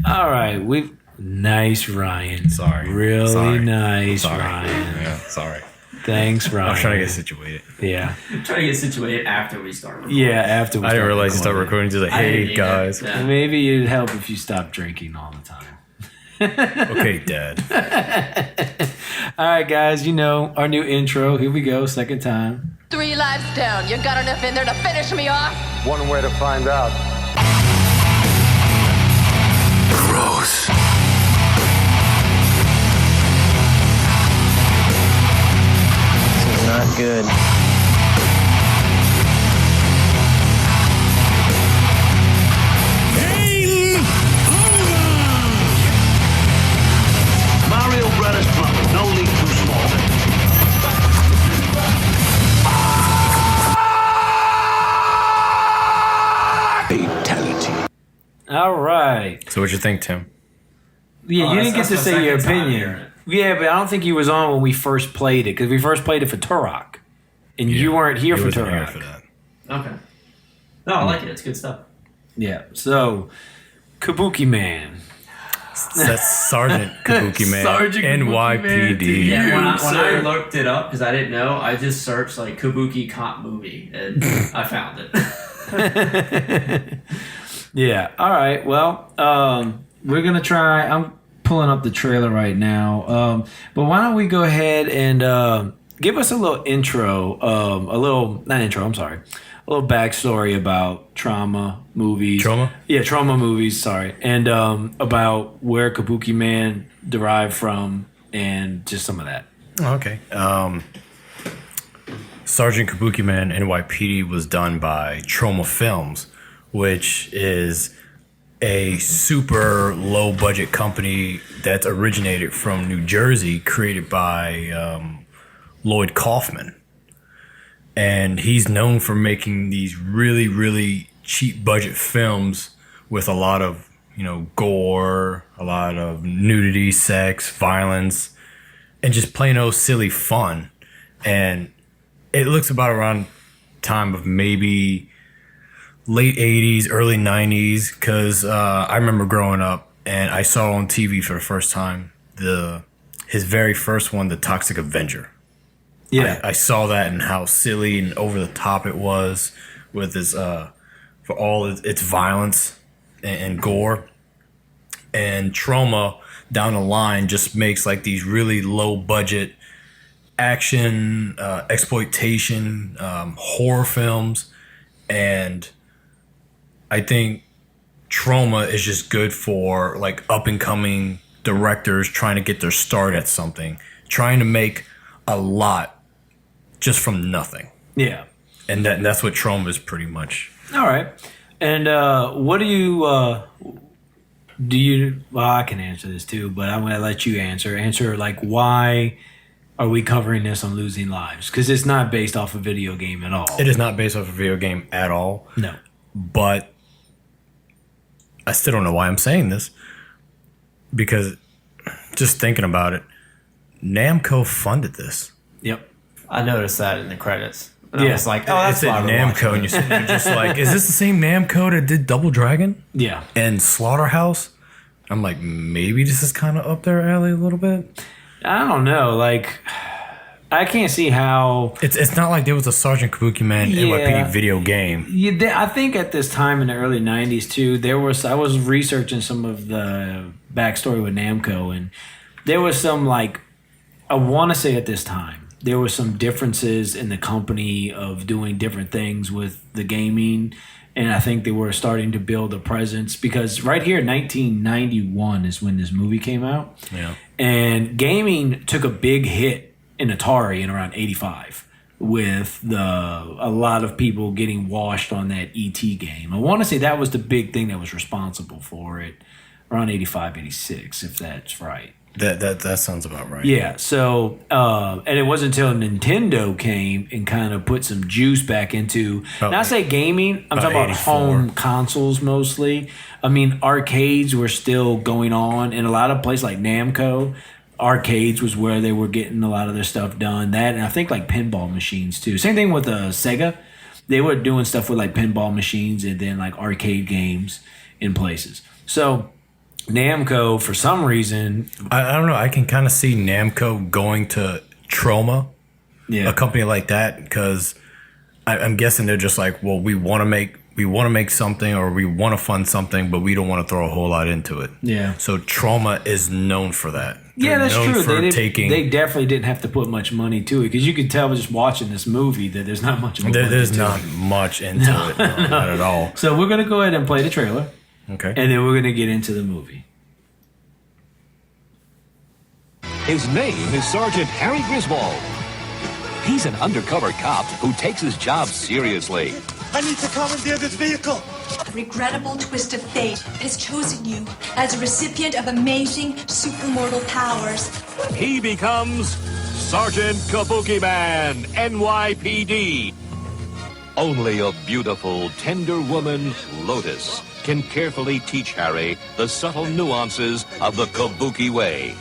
All right, nice, Ryan. Sorry. Really nice, Ryan. Yeah, sorry. Thanks, Ryan. I was trying to get situated. Yeah. I'm trying to get situated after we start recording. Yeah, after we I didn't realize you started recording. Just like, hey, guys. Yeah. Maybe it'd help if you stopped drinking all the time. Okay, Dad. All right, guys, our new intro. Here we go, second time. 3 lives down. You got enough in there to finish me off? One way to find out. Gross. This is not good. Mario Brothers trumpet, no leap too small. Fatality. All right. So what'd you think, Tim? Yeah, you didn't get to that's the say your second time opinion. hearing it. Yeah, but I don't think you was on when we first played it, because we first played it for Turok. And you weren't here He for wasn't here Turok. for that. Okay. No, I like it. It's good stuff. Yeah, so, Kabuki Man. That's Sergeant Kabuki Man. Sergeant Kabuki Man. NYPD. Yeah, when I sir. looked it up, because I didn't know, I just searched like Kabuki cop movie, and I found it. Yeah, all right. Well, we're going to try. I'm pulling up the trailer right now. But why don't we go ahead and give us a little intro, a little backstory about trauma movies. Trauma? Yeah, trauma movies, sorry. And about where Kabuki Man derived from and just some of that. Okay. Sergeant Kabuki Man NYPD was done by Trauma Films, which is a super low budget company that's originated from New Jersey, created by Lloyd Kaufman. And he's known for making these really, really cheap budget films with a lot of, gore, a lot of nudity, sex, violence, and just plain old silly fun. And it looks about around time of maybe late 80s, early 90s, because I remember growing up and I saw on TV for the first time his very first one, The Toxic Avenger. Yeah. I saw that and how silly and over the top it was with its for all its violence and gore. And Trauma down the line just makes like these really low budget action, exploitation, horror films. And I think Trauma is just good for like up and coming directors trying to get their start at something, trying to make a lot just from nothing. Yeah. And that's what Trauma is pretty much. All right. And what do you, well, I can answer this too, but I'm going to let you answer like, why are we covering this on Losing Lives? Because it's not based off a video game at all. It is not based off a video game at all. No. But I still don't know why I'm saying this, because just thinking about it, Namco funded this. Yep. I noticed that in the credits. And Yeah. I was like, oh, that's It's at Namco, and you're sitting there just like, is this the same Namco that did Double Dragon Yeah. and Slaughterhouse? I'm like, maybe this is kind of up their alley a little bit. I don't know. Like, I can't see how. It's not like there was a Sergeant Kabuki Man NYPD video game. I think at this time in the early 90s too, I was researching some of the backstory with Namco, and there was some, like, I want to say at this time, there were some differences in the company of doing different things with the gaming. And I think they were starting to build a presence, because right here, 1991 is when this movie came out. Yeah. And gaming took a big hit in Atari in around 85 with a lot of people getting washed on that ET game. I want to say that was the big thing that was responsible for it, around 85, 86, if that's right. That sounds about right. Yeah, so, and it wasn't until Nintendo came and kind of put some juice back into, About not say gaming, I'm talking about 84. home consoles mostly. I mean, arcades were still going on in a lot of places like Namco. Arcades was where they were getting a lot of their stuff done. That, and I think like pinball machines too. Same thing with Sega. They were doing stuff with like pinball machines and then like arcade games in places. So Namco, for some reason, I don't know. I can kind of see Namco going to Troma, a company like that, because I'm guessing they're just like, well, we want to make something, or we want to fund something, but we don't want to throw a whole lot into it. Yeah. So Troma is known for that. Yeah, that's true. They definitely didn't have to put much money to it, because you could tell just watching this movie that there's not much. There's not much into it, not at all. So we're gonna go ahead and play the trailer, Okay. and then we're gonna get into the movie. His name is Sergeant Harry Griswold. He's an undercover cop who takes his job seriously. I need to commandeer this vehicle. A regrettable twist of fate has chosen you as a recipient of amazing supermortal powers. He becomes Sergeant Kabuki Man, NYPD. Only a beautiful, tender woman, Lotus, can carefully teach Harry the subtle nuances of the Kabuki way.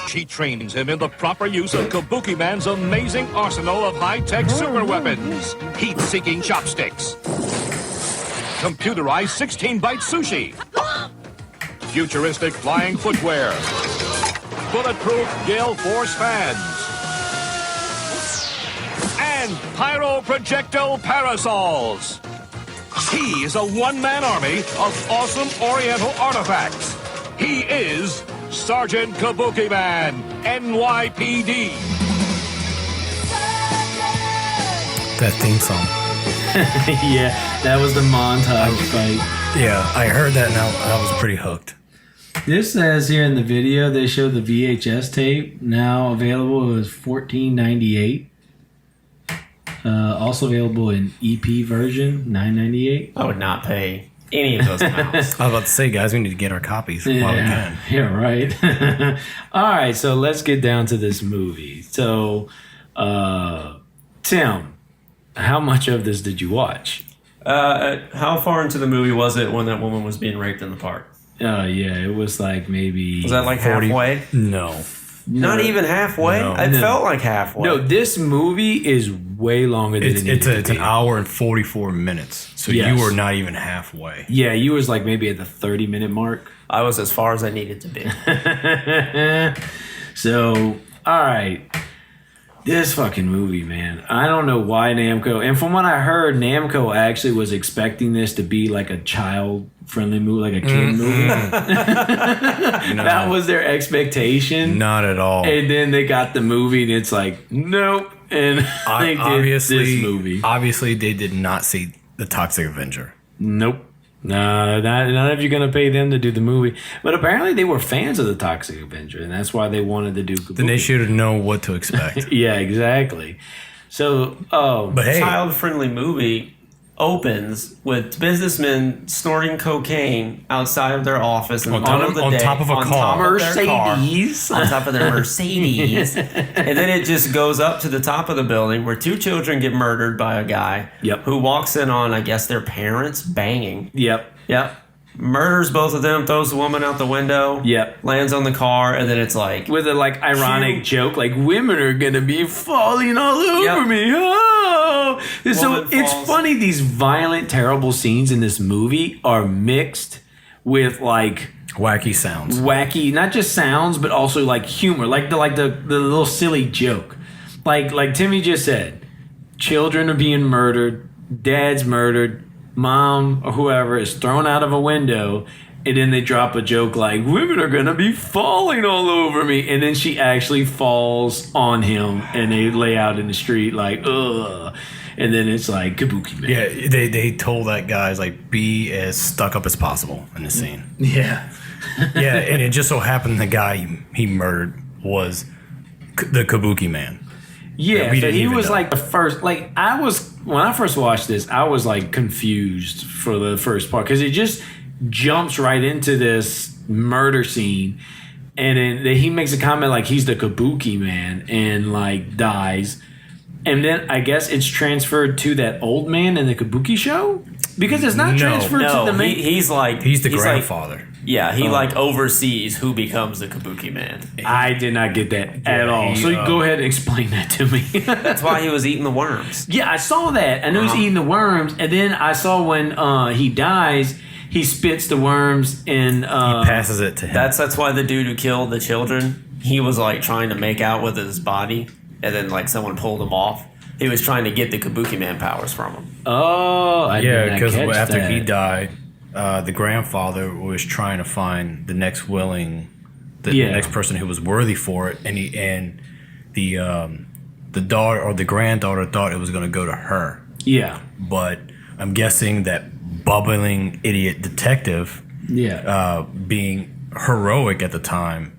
She trains him in the proper use of Kabuki Man's amazing arsenal of high-tech super weapons. Heat-seeking chopsticks. Computerized 16-byte sushi. Futuristic flying footwear. Bulletproof gale force fans. And pyro-projectile parasols. He is a one-man army of awesome Oriental artifacts. He is Sergeant Kabuki Man, NYPD. That theme song. Yeah, that was the montage fight. Yeah, I heard that and I was pretty hooked. This says here in the video they show the VHS tape now available as $14.98. Also available in EP version, $9.98. I would not pay any of those amounts. I was about to say, guys, we need to get our copies while we can. Yeah, right. All right, so let's get down to this movie. So, Tim, how much of this did you watch? How far into the movie was it when that woman was being raped in the park? Oh, yeah, it was like maybe... Was that like 40? halfway? No. Not even halfway? No. It felt like halfway. No, this movie is way longer than it needed to It's be. an hour and 44 minutes. So Yes. you were not even halfway. Yeah, you was like maybe at the 30-minute mark. I was as far as I needed to be. So, all right. This fucking movie, man. I don't know why Namco... And from what I heard, Namco actually was expecting this to be like a child-friendly movie, like a kid movie. That was their expectation. Not at all. And then they got the movie, and it's like, nope. And they did this movie. Obviously, they did not see The Toxic Avenger. Nope. No, not if you're going to pay them to do the movie. But apparently they were fans of the Toxic Avenger, and that's why they wanted to do Kabuki. Then they should have known what to expect. Yeah, exactly. So, But hey, Child-friendly movie opens with businessmen snorting cocaine outside of their office in the middle of the day. on top of a car. Mercedes. On top of their Mercedes. And then it just goes up to the top of the building where two children get murdered by a guy who walks in on, I guess, their parents banging. Yep. Murders both of them, throws the woman out the window. Lands on the car, and then it's like... With a like ironic joke, like, women are going to be falling all over me. Oh! So it's funny, these violent, terrible scenes in this movie are mixed with like... wacky sounds. Wacky, not just sounds, but also like humor. Like the little silly joke. Like Timmy just said, children are being murdered, dad's murdered, mom or whoever is thrown out of a window, and then they drop a joke like, women are gonna be falling all over me, and then she actually falls on him and they lay out in the street like, ugh, and then it's like Kabuki Man. Yeah, they told that guy's like, be as stuck up as possible in the scene. Yeah. Yeah, and it just so happened the guy he murdered was the Kabuki Man. Yeah, we so didn't he even was know. like the first. Like when I first watched this, I was like confused for the first part because it just jumps right into this murder scene, and then he makes a comment like he's the Kabuki Man and like dies, and then I guess it's transferred to that old man in the Kabuki show because it's not transferred to the main. He's the grandfather. Yeah, he like oversees who becomes the Kabuki Man. I did not get that at all. So you go ahead and explain that to me. That's why he was eating the worms. Yeah, I saw that. I knew he was eating the worms, and then I saw when he dies, he spits the worms and he passes it to him. That's why the dude who killed the children, he was like trying to make out with his body, and then like someone pulled him off. He was trying to get the Kabuki Man powers from him. Oh, I did not because catch after that. he died, the grandfather was trying to find the next the next person who was worthy for it, and the daughter or the granddaughter thought it was going to go to her. Yeah, but I'm guessing that bubbling idiot detective, being heroic at the time,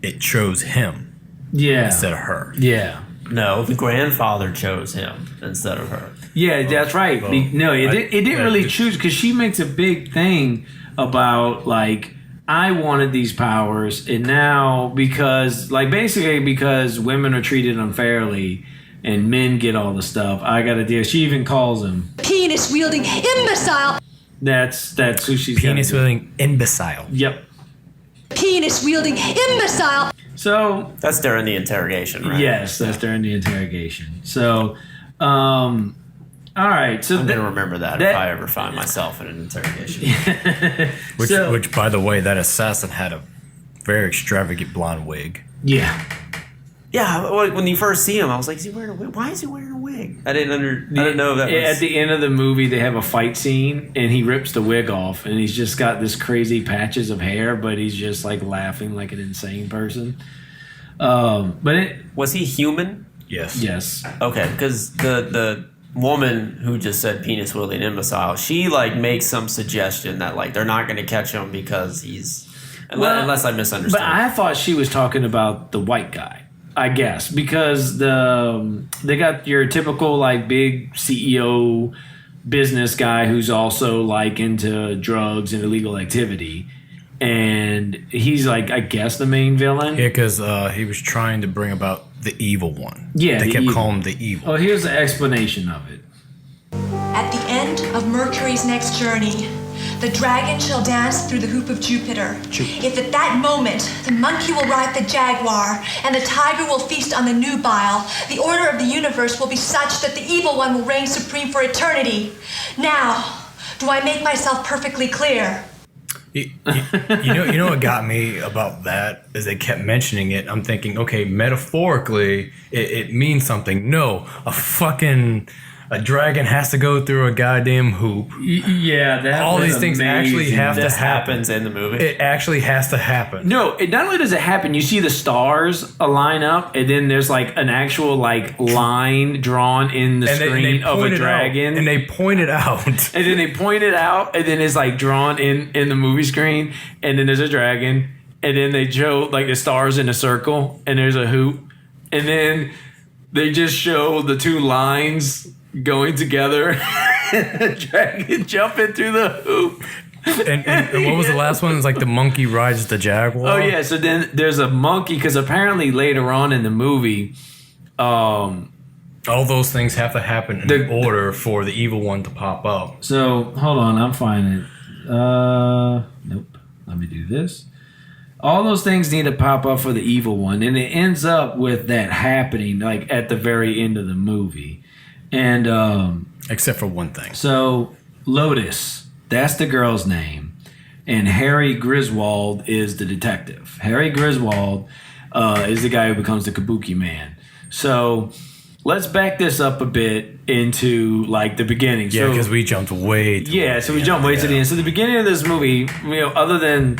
it chose him, instead of her. Yeah. No, the grandfather chose him instead of her. Yeah, that's right. No, it didn't really choose, because she makes a big thing about like, I wanted these powers, and now because women are treated unfairly and men get all the stuff, I got to deal. She even calls him penis wielding imbecile. That's who she's penis wielding imbecile. Yep. Penis wielding imbecile. So that's during the interrogation, right? Yes, that's during the interrogation. So, all right. So I'm gonna remember that if I ever find myself in an interrogation. Which, by the way, that assassin had a very extravagant blonde wig. Yeah. Yeah, when you first see him, I was like, is he wearing a wig? Why is he wearing a wig? I didn't know that was... At the end of the movie, they have a fight scene, and he rips the wig off, and he's just got this crazy patches of hair, but he's just like laughing like an insane person. Was he human? Yes. Yes. Okay, because the woman who just said penis wielding imbecile, she like makes some suggestion that like they're not going to catch him because he's... Unless I misunderstood. But I thought she was talking about the white guy. I guess because they got your typical like big CEO business guy who's also like into drugs and illegal activity, and he's like, I guess, the main villain. Yeah, because he was trying to bring about the evil one. Yeah, they kept calling him the evil. Oh, here's the explanation of it. At the end of Mercury's next journey, the dragon shall dance through the hoop of Jupiter. If at that moment the monkey will ride the jaguar and the tiger will feast on the nubile, the order of the universe will be such that the evil one will reign supreme for eternity. Now, do I make myself perfectly clear? You know what got me about that is they kept mentioning it. I'm thinking, okay, metaphorically, it means something. No, a dragon has to go through a goddamn hoop. Yeah, that all these things actually have to happen. Happens in the movie. It actually has to happen. No, it not only does it happen, you see the stars line up, and then there's like an actual like line drawn in the screen of a dragon, and they point it out, and then they point it out, and then it's like drawn in the movie screen, and then there's a dragon, and then they show like the stars in a circle, and there's a hoop, and then they just show the two lines going together, and the dragon jumping through the hoop. And what was the last one? It was like the monkey rides the jaguar. Oh yeah, so then there's a monkey, because apparently later on in the movie, all those things have to happen in order for the evil one to pop up. So hold on, I'm finding it. Nope. Let me do this. All those things need to pop up for the evil one, and it ends up with that happening like at the very end of the movie. And except for one thing. So Lotus, that's the girl's name, and Harry Griswold is the detective. Harry Griswold is the guy who becomes the Kabuki Man. So let's back this up a bit into like the beginning. Yeah, because we jumped way. So we jumped way to the end. So the beginning of this movie, other than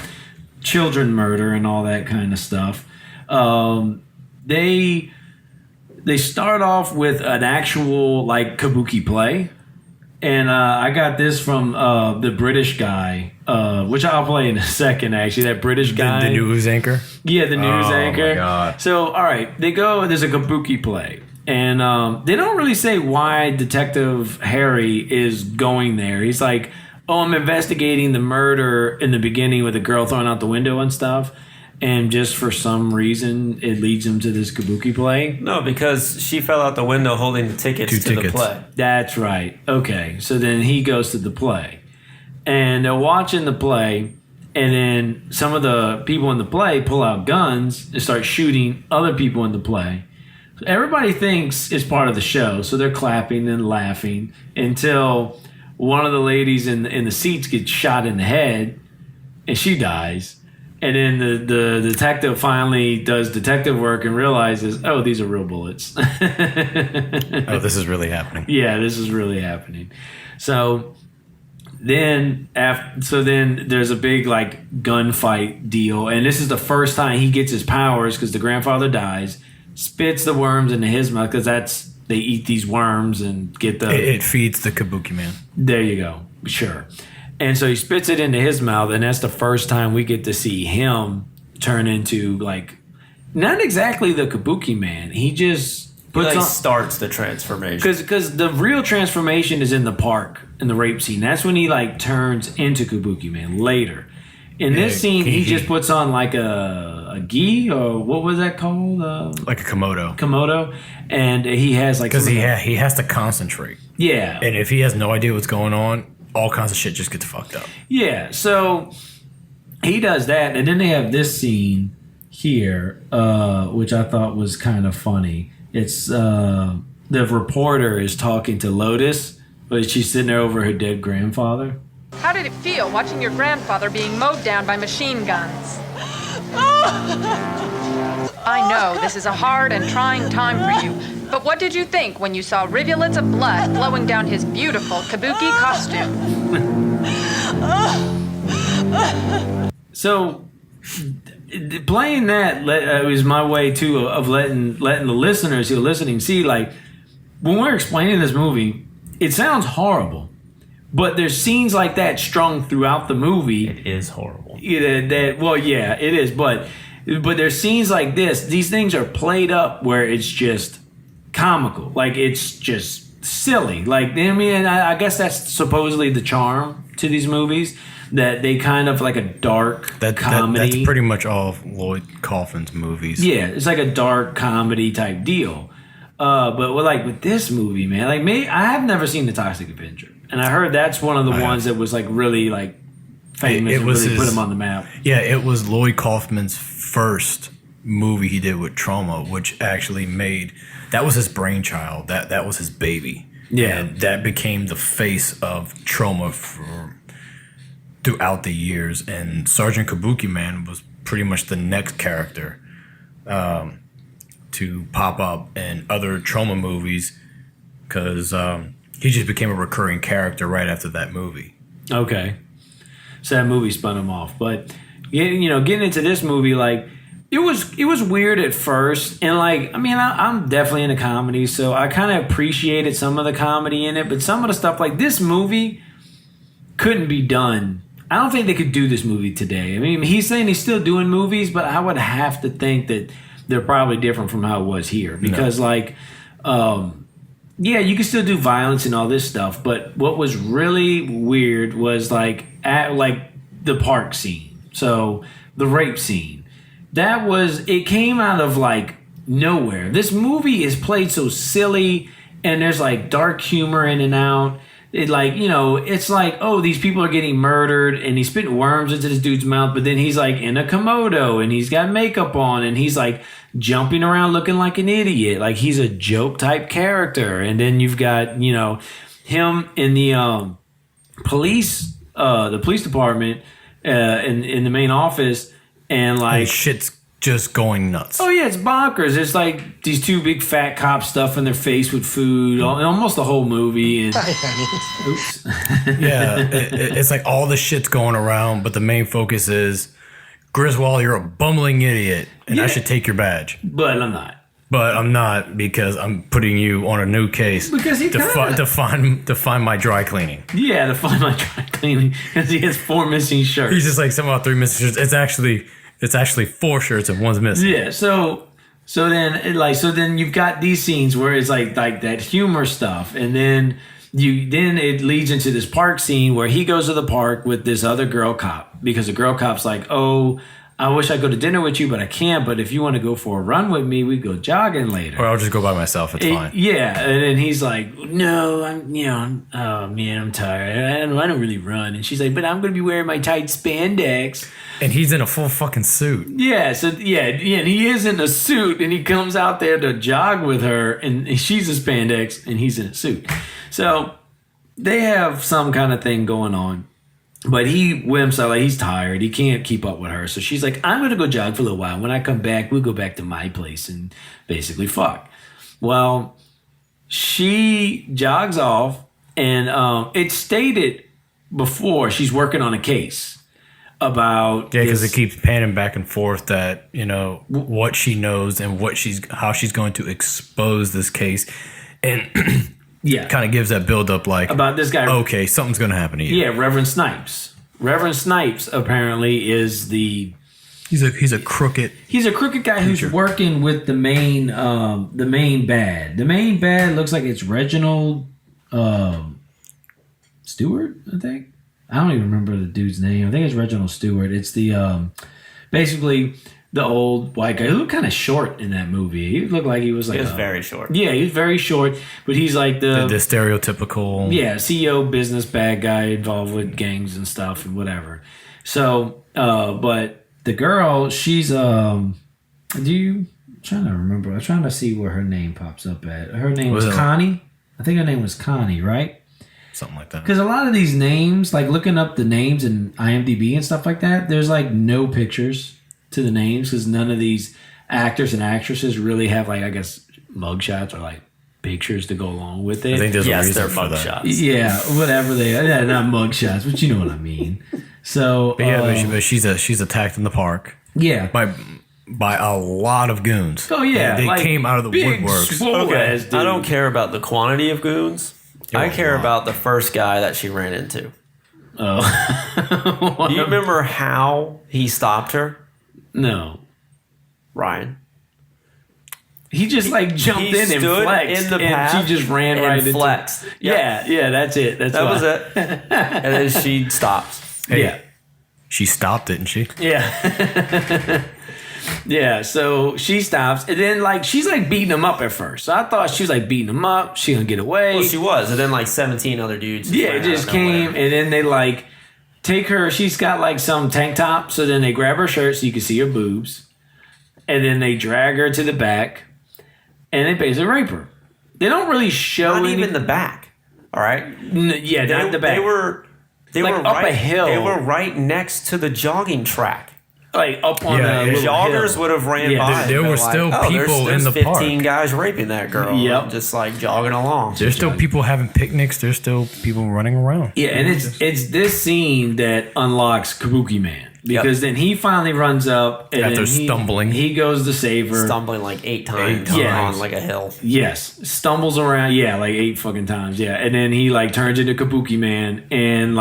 children murder and all that kind of stuff, they start off with an actual like kabuki play, and I got this from the British guy, which I'll play in a second. Actually, that British guy, the news anchor. Yeah, the news anchor. Oh my god! So all right, they go. There's a kabuki play, and they don't really say why Detective Harry is going there. He's like, "Oh, I'm investigating the murder in the beginning with the girl throwing out the window and stuff." And just for some reason, it leads him to this kabuki play. No, because she fell out the window holding the tickets to the play. That's right. Okay, so then he goes to the play. And they're watching the play, and then some of the people in the play pull out guns and start shooting other people in the play. So everybody thinks it's part of the show, so they're clapping and laughing until one of the ladies in the seats gets shot in the head, and she dies. And then the detective finally does detective work and realizes, oh, these are real bullets. Oh, this is really happening. Yeah, this is really happening. So then there's a big like gunfight deal, and this is the first time he gets his powers because the grandfather dies, spits the worms into his mouth because they eat these worms and get it feeds the Kabuki Man. There you go, sure. And so he spits it into his mouth, and that's the first time we get to see him turn into, like, not exactly the Kabuki Man. He just starts the transformation. Because the real transformation is in the park, in the rape scene. That's when he, like, turns into Kabuki Man later. In this scene, he just puts on, like, a gi, or what was that called? Like a komodo. Komodo. And he has, like... Because he has to concentrate. Yeah. And if he has no idea what's going on, all kinds of shit just gets fucked up. Yeah, so he does that, and then they have this scene here, which I thought was kind of funny. It's the reporter is talking to Lotus, but she's sitting there over her dead grandfather. How did it feel watching your grandfather being mowed down by machine guns? I know this is a hard and trying time for you, but what did you think when you saw rivulets of blood flowing down his beautiful Kabuki costume? So, playing that was my way, too, of letting the listeners who are listening see, like, when we're explaining this movie, it sounds horrible. But there's scenes like that strung throughout the movie. It is horrible. Yeah, it is. But there's scenes like this. These things are played up where it's just comical. Like, it's just silly. Like, I mean, I guess that's supposedly the charm to these movies, that they kind of like a dark comedy. That's pretty much all of Lloyd Kaufman's movies. Yeah, it's like a dark comedy type deal. But with this movie, man, like I have never seen The Toxic Avenger, and I heard that's one of the ones that was like really like famous and really put him on the map. Yeah, it was Lloyd Kaufman's first movie he did with Trauma, which actually that was his brainchild. That was his baby. Yeah, and that became the face of Trauma throughout the years. And Sergeant Kabuki Man was pretty much the next character to pop up in other Trauma movies, because he just became a recurring character right after that movie. Okay, so that movie spun him off. But getting into this movie, like it was weird at first, and like I'm definitely into comedy, so I kind of appreciated some of the comedy in it. But some of the stuff, like this movie, couldn't be done. I don't think they could do this movie today. I mean, he's saying he's still doing movies, but I would have to think that they're probably different from how it was here. Because, you can still do violence and all this stuff, but what was really weird was, at the park scene. So, the rape scene. It came out of, nowhere. This movie is played so silly, and there's, dark humor in and out. It's like, oh, these people are getting murdered, and he's spitting worms into this dude's mouth, but then he's in a Komodo, and he's got makeup on, and he's jumping around looking like an idiot. Like, he's a joke type character. And then you've got, him in the police department, in the main office, and shit's just going nuts. Oh yeah, it's bonkers. It's like these two big fat cops stuffing their face with food, almost the whole movie. And oops. Yeah, it's like all the shit's going around, but the main focus is, Griswold, you're a bumbling idiot, and I should take your badge. But I'm not. But I'm not, because I'm putting you on a new case to find my dry cleaning. Yeah, to find my dry cleaning, because he has 4 missing shirts. He's just somehow 3 missing shirts. It's actually 4 shirts and 1's missing. Yeah, so then you've got these scenes where it's like that humor stuff, and then it leads into this park scene where he goes to the park with this other girl cop, because the girl cop's like, oh, I wish I could go to dinner with you, but I can't. But if you want to go for a run with me, we go jogging later. Or I'll just go by myself. It's fine. Yeah, and then he's like, no, I'm tired. I don't really run. And she's like, but I'm going to be wearing my tight spandex. And he's in a full fucking suit. Yeah, and he is in a suit, and he comes out there to jog with her, and she's a spandex, and he's in a suit. So they have some kind of thing going on. But he wimps out, like he's tired. He can't keep up with her. So she's like, I'm going to go jog for a little while. When I come back, we'll go back to my place and basically fuck. Well, she jogs off, and it's stated before she's working on a case about because it keeps panning back and forth that, you know, what she knows and how she's going to expose this case. And yeah, kind of gives that build up like about this guy. Okay, something's going to happen to you. Yeah, Reverend Snipes. Reverend Snipes apparently is the he's a crooked guy who's working with the main bad. The main bad looks like it's Reginald Stewart, I think. I don't even remember the dude's name. I think it's Reginald Stewart. It's the basically the old white guy who looked kind of short in that movie. He looked like he was very short. Yeah, he was very short, but he's like the stereotypical CEO business bad guy involved with gangs and stuff and whatever. So, but the girl, she's trying to remember. I'm trying to see where her name pops up at. Her name was Connie. I think her name was Connie, right? Something like that. Because a lot of these names, like looking up the names in IMDb and stuff like that, there's like no pictures to the names because none of these actors and actresses really have like, I guess, mugshots or like pictures to go along with it. I think there's a reason for that. Yeah, whatever they are. Yeah, not mugshots, but you know what I mean. So, but she's attacked in the park. Yeah, by a lot of goons. Oh yeah, they came out of the woodworks. Okay, I don't care about the quantity of goons. I care about the first guy that she ran into. Oh. Do you remember how he stopped her? No. Ryan. He just jumped in and flexed. In the path and she just ran right into flexed. Yep. Yeah, that's it. That was it. And then she stops. Hey, yeah. She stopped, didn't she? Yeah. Yeah, so she stops, and then she's beating him up at first. So I thought she was beating him up. She gonna get away. Well, she was, and then 17 other dudes. Yeah, it just came, and then they take her. She's got some tank top, so then they grab her shirt so you can see her boobs, and then they drag her to the back, and they basically rape her. They don't really show not even the back. All right, yeah, not the back. They were up a hill. They were right next to the jogging track. Up on the joggers hill. Would have ran by. There were still people there's in the 15 park. 15 guys raping that girl. Yep. Just jogging along. There's still people having picnics. There's still people running around. Yeah, and it's this scene that unlocks Kabuki Man. Because then he finally runs up and after stumbling. He goes to save her. Stumbling 8 times on a hill. Yes. Stumbles around, 8 fucking times. Yeah. And then he turns into Kabuki Man and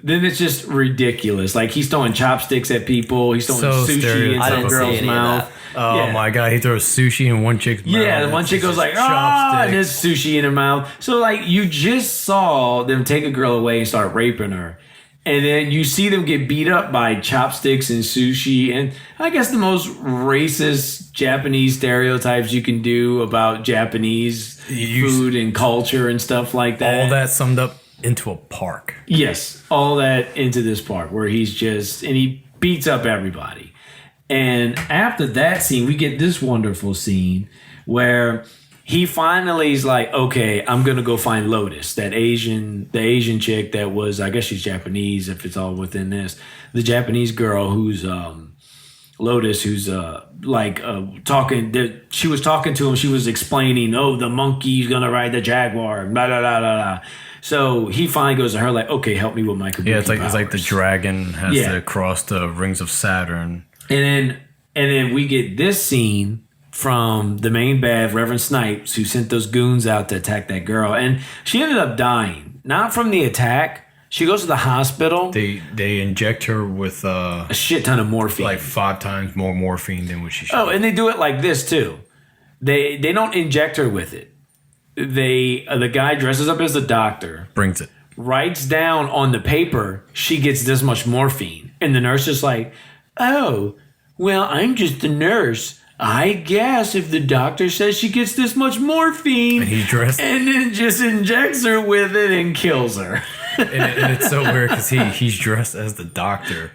then it's just ridiculous. He's throwing chopsticks at people. He's throwing sushi in some girl's mouth. Oh my god, he throws sushi in one chick's mouth. Yeah, and one chick goes and there's sushi in her mouth. So you just saw them take a girl away and start raping her. And then you see them get beat up by chopsticks and sushi. And I guess the most racist Japanese stereotypes you can do about Japanese food and culture and stuff like that. All that summed up into a park. Yes, all that into this park where he beats up everybody. And after that scene, we get this wonderful scene where he finally is okay, I'm gonna go find Lotus, the Asian chick that was, I guess she's Japanese if it's all within this, the Japanese girl who's Lotus, who's talking. She was talking to him. She was explaining, the monkey's gonna ride the jaguar, blah blah blah blah blah. So he finally goes to her okay, help me with my Kabuki powers. It's like the dragon has to cross the rings of Saturn. And then we get this scene from the main bad, Reverend Snipes, who sent those goons out to attack that girl. And she ended up dying. Not from the attack. She goes to the hospital. They inject her with a shit ton of morphine. 5 times more morphine than what she should. Oh, and they do it like this too. They don't inject her with it. The guy dresses up as the doctor. Brings it. Writes down on the paper, she gets this much morphine. And the nurse is oh, well, I'm just a nurse. I guess if the doctor says she gets this much morphine, and he's dressed, and then just injects her with it and kills her. and it's so weird because he's dressed as the doctor,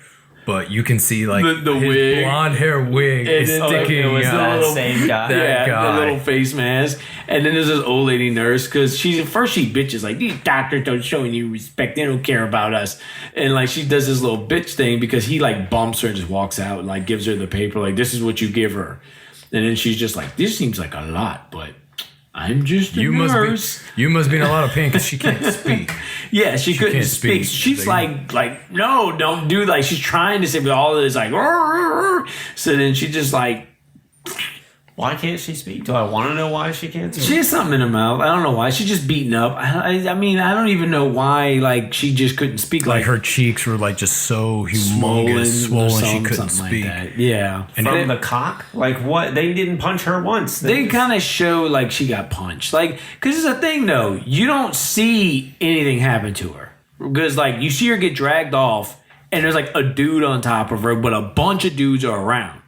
but you can see like the his wig, blonde hair wig is sticking it was out. that same guy. That guy. the little face mask. And then there's this old lady nurse because she bitches like, these doctors don't show any respect. They don't care about us. And like she does this little bitch thing because he like bumps her and just walks out and like gives her the paper like, this is what you give her. And then she's just like, this seems like a lot, but I'm just a nurse. You must be in a lot of pain because she can't speak. Yeah, she couldn't speak. She's like, no, don't do that. Like, she's trying to say, but all of it is like, "Rrr." So then she just like, why can't she speak? Do I want to know why she can't speak? she has something in her mouth. I don't know why. She's just beaten up. I mean, I don't even know why. Like, she just couldn't speak. Like her cheeks were like just so humongous, swollen. She couldn't speak. Like yeah, and from the cock. Like what? They didn't punch her once. They kind of show like she got punched. Like, because it's a thing though. You don't see anything happen to her because like you see her get dragged off, and there's like a dude on top of her, but a bunch of dudes are around.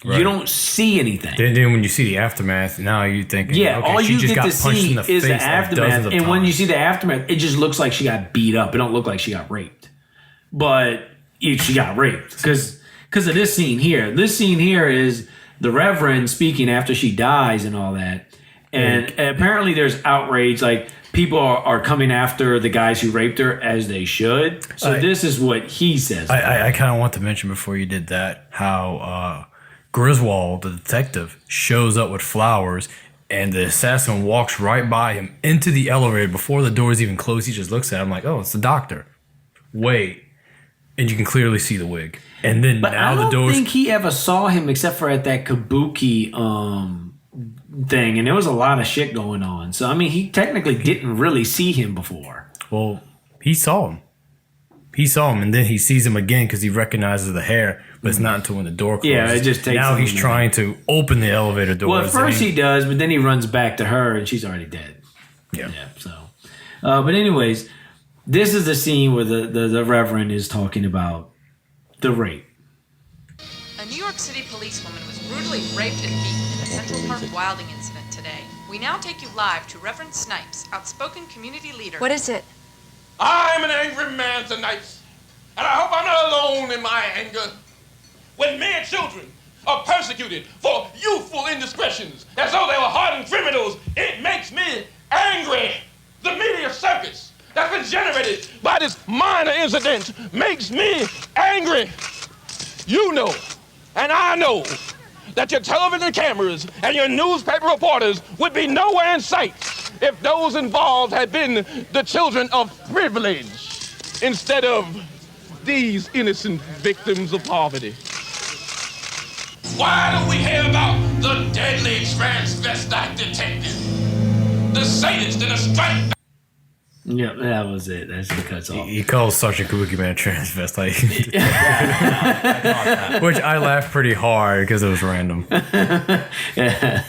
Right. You don't see anything. Then when you see the aftermath, now you think, yeah, okay, all she you just get got to punched see in the is the face aftermath. like And when you see the aftermath, it just looks like she got beat up. It don't look like she got raped, but she got raped because of this scene here. This scene here is the Reverend speaking after she dies and all that, and apparently there's outrage. Like people are coming after the guys who raped her as they should. So this is what he says. I kind of want to mention before you did that how. Griswold, the detective, shows up with flowers, and the assassin walks right by him into the elevator before the doors even close. He just looks at him like, "Oh, it's the doctor." Wait, and you can clearly see the wig. And then but now I the doors. I don't think he ever saw him except for at that Kabuki thing, and there was a lot of shit going on. So I mean, he technically didn't really see him before. Well, he saw him. He saw him, and then he sees him again because he recognizes the hair, but it's not until when the door closes. Yeah, it just takes. Now he's trying to open the elevator doors. Well, at first he does, but then he runs back to her, and she's already dead. Yeah. So, but anyways, this is the scene where the Reverend is talking about the rape. A New York City policewoman was brutally raped and beaten in a Central Park wilding incident today. We now take you live to Reverend Snipes, outspoken community leader. What is it? I'm an angry man tonight, and I hope I'm not alone in my anger. When men and children are persecuted for youthful indiscretions as though they were hardened criminals, it makes me angry. The media circus that's been generated by this minor incident makes me angry. You know, and I know, that your television cameras and your newspaper reporters would be nowhere in sight if those involved had been the children of privilege instead of these innocent victims of poverty. Why don't we hear about the deadly transvestite detective? The sadist in a striped... Yeah, that was it. That's the cuts off. He calls Sergeant Kabuki Man transvestite. Which I laughed pretty hard because it was random. Yeah,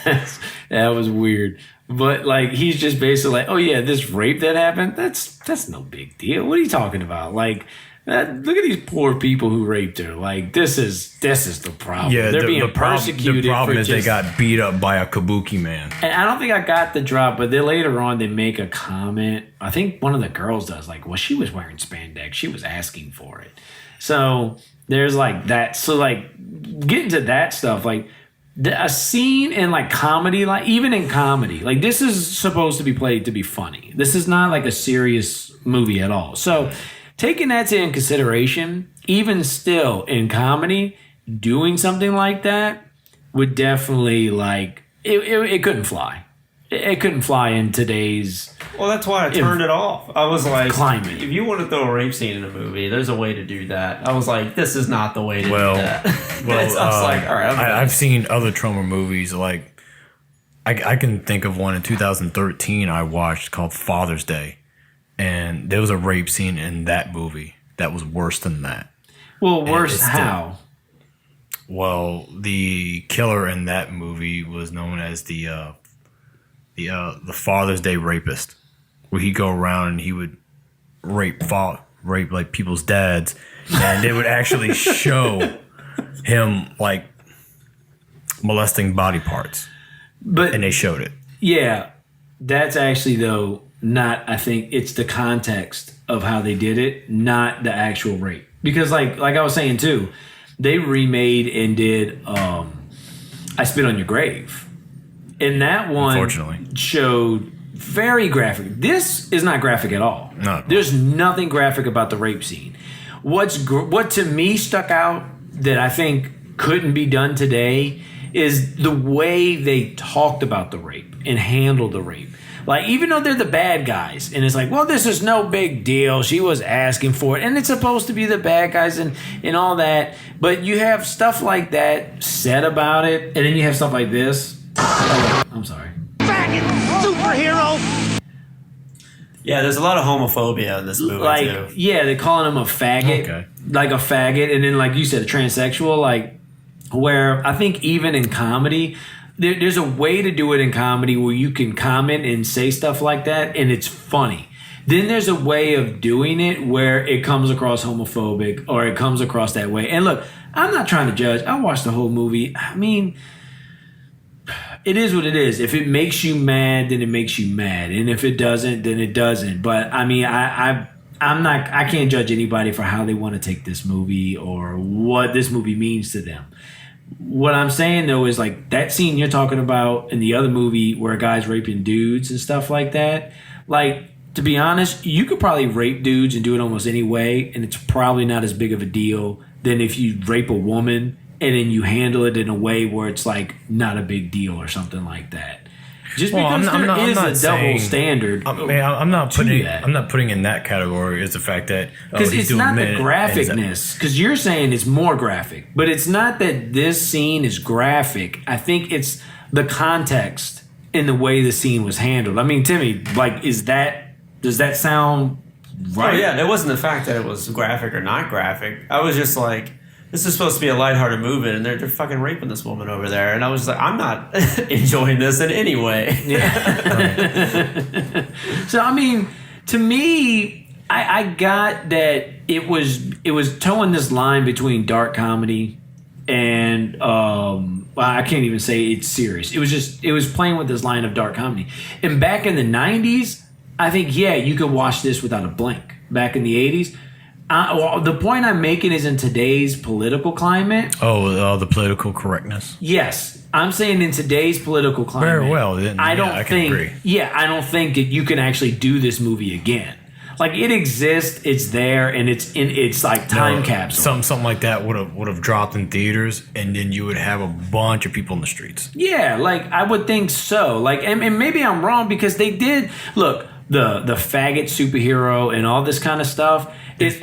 that was weird. But like he's just basically like, oh yeah, this rape that happened, that's no big deal. What are you talking about? Like look at these poor people who raped her. Like this is the problem. Yeah, they're being persecuted. The problem is they got beat up by a Kabuki Man. And I don't think I got the drop, but then later on they make a comment. I think one of the girls does, like, well, she was wearing spandex. She was asking for it. So there's like that. So like getting to that stuff, like a scene in like comedy, like even in comedy, like this is supposed to be played to be funny. This is not like a serious movie at all. So taking that into consideration, even still in comedy, doing something like that would definitely like it couldn't fly. It couldn't fly in today's. Well, that's why I turned it off. I was like, climate. If you want to throw a rape scene in a movie, there's a way to do that. I was like, this is not the way to do that. Well, I was like, all right. I've seen other trauma movies. Like, I can think of one in 2013 I watched called Father's Day, and there was a rape scene in that movie that was worse than that. Well, worse how? Well, the killer in that movie was known as the Father's Day rapist, where he'd go around and he would rape like people's dads, and they would actually show him like molesting body parts, and they showed it. Yeah, that's actually though not. I think it's the context of how they did it, not the actual rape. Because like I was saying too, they remade and did I Spit on Your Grave. And that one unfortunately showed very graphic. This is not graphic at all. No. There's nothing graphic about the rape scene. What to me stuck out that I think couldn't be done today is the way they talked about the rape and handled the rape. Like, even though they're the bad guys, and it's like, well, this is no big deal. She was asking for it, and it's supposed to be the bad guys and all that. But you have stuff like that said about it, and then you have stuff like this. Oh, I'm sorry. Faggot superhero! Yeah, there's a lot of homophobia in this movie, Like, too. yeah, they're calling him a faggot. Okay. Like a faggot, and then, like you said, a transsexual. Like, where I think even in comedy, there's a way to do it in comedy where you can comment and say stuff like that, and it's funny. Then there's a way of doing it where it comes across homophobic or it comes across that way. And look, I'm not trying to judge. I watched the whole movie. I mean, it is what it is. If it makes you mad, then it makes you mad, and if it doesn't, then it doesn't. But I mean, I can't judge anybody for how they want to take this movie or what this movie means to them. What I'm saying though is like that scene you're talking about in the other movie where a guy's raping dudes and stuff like that. Like, to be honest, you could probably rape dudes and do it almost any way, and it's probably not as big of a deal than if you rape a woman and then you handle it in a way where it's like not a big deal or something like that. Just because there is a double standard. I'm not putting in that category is the fact that because it's not the graphicness. Because you're saying it's more graphic, but it's not that this scene is graphic. I think it's the context in the way the scene was handled. I mean, Timmy, like, does that sound right? Oh yeah, it wasn't the fact that it was graphic or not graphic. I was just like, this is supposed to be a lighthearted movie, and they're fucking raping this woman over there. And I was like, I'm not enjoying this in any way. Yeah. So, I mean, to me, I got that it was towing this line between dark comedy and I can't even say it's serious. It was playing with this line of dark comedy. And back in the 90s, I think, yeah, you could watch this without a blink. Back in the 80s, well, the point I'm making is in today's political climate. The political correctness. Yes, I'm saying in today's political climate. Very well. Then, I don't think. agree. Yeah, I don't think that you can actually do this movie again. Like, it exists, it's there, and it's like time capsule. Something like that would have dropped in theaters, and then you would have a bunch of people in the streets. Yeah, like I would think so. Like, and maybe I'm wrong because they did look. The faggot superhero and all this kind of stuff. This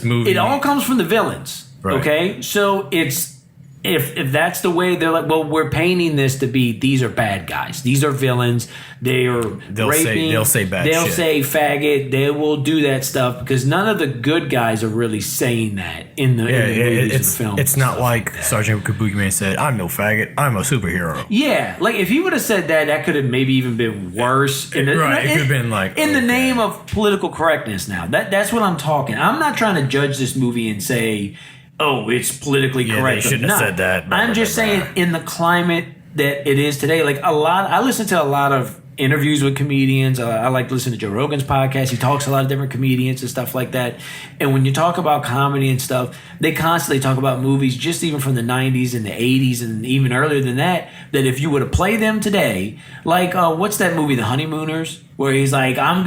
movie. It all comes from the villains. Right. Okay, so it's if that's the way they're like, well, we're painting this to be these are bad guys, these are villains. They'll raping. They'll say bad. They'll shit. say faggot. They will do that stuff because none of the good guys are really saying that in the movies and the film. It's not like Sergeant Kabuki Man said, "I'm no faggot. I'm a superhero." Yeah, like if he would have said that, that could have maybe even been worse. It could have been like in the name of political correctness. Now that's what I'm talking. I'm not trying to judge this movie and say, "Oh, it's politically correct." They shouldn't have said that. I'm just saying, in the climate that it is today, like I listen to a lot of interviews with comedians. I like to listen to Joe Rogan's podcast. He talks to a lot of different comedians and stuff like that. And when you talk about comedy and stuff, they constantly talk about movies, just even from the 90s and the 80s and even earlier than that, that if you were to play them today, like, what's that movie, The Honeymooners? Where he's like, one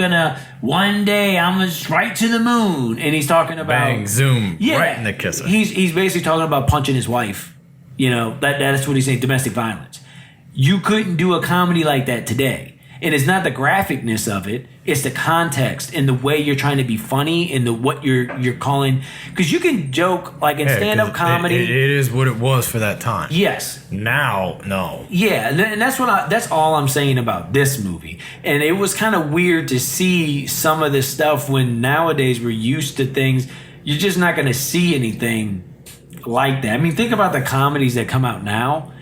day I'm gonna right to the moon. And he's talking about... Bang, zoom, right in the kisser. He's basically talking about punching his wife. You know, that's what he's saying, domestic violence. You couldn't do a comedy like that today. And it's not the graphicness of it; it's the context and the way you're trying to be funny and what you're calling. Because you can joke like in stand-up comedy. It is what it was for that time. Yes. Now, no. Yeah, and that's all I'm saying about this movie. And it was kind of weird to see some of this stuff when nowadays we're used to things. You're just not going to see anything like that. I mean, think about the comedies that come out now.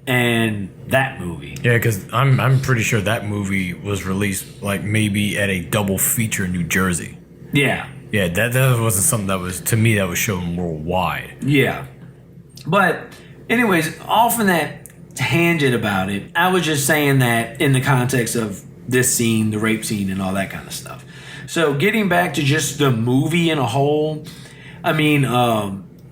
And that movie. Yeah, because I'm pretty sure that movie was released like maybe at a double feature in New Jersey. Yeah. Yeah, that wasn't something that was, to me, that was shown worldwide. Yeah. But anyways, off from that tangent about it, I was just saying that in the context of this scene, the rape scene and all that kind of stuff. So getting back to just the movie in a whole, I mean,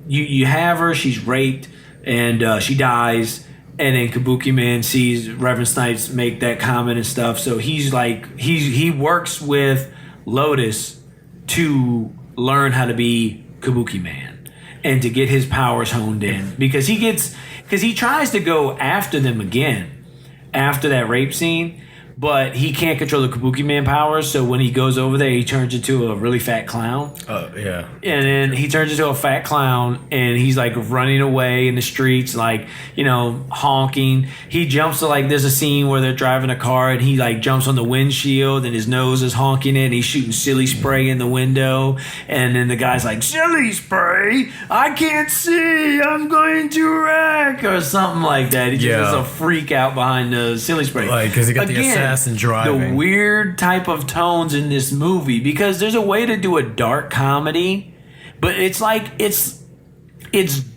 you have her, she's raped, and she dies. And then Kabuki Man sees Reverend Snipes make that comment and stuff. So he's like, he works with Lotus to learn how to be Kabuki Man and to get his powers honed in, because he tries to go after them again after that rape scene, but he can't control the Kabuki Man powers. So when he goes over there, he turns into a really fat clown. Oh, yeah. And then he turns into a fat clown, and he's like running away in the streets, like, you know, honking. He jumps to, like, there's a scene where they're driving a car, and he like jumps on the windshield, and his nose is honking it, and he's shooting silly spray in the window. And then the guy's like, silly spray? I can't see. I'm going to wreck, or something like that. He just has a freak out behind the silly spray. Like, because he got the assassin driving. The weird type of tones in this movie, because there's a way to do a dark comedy, but it's like it's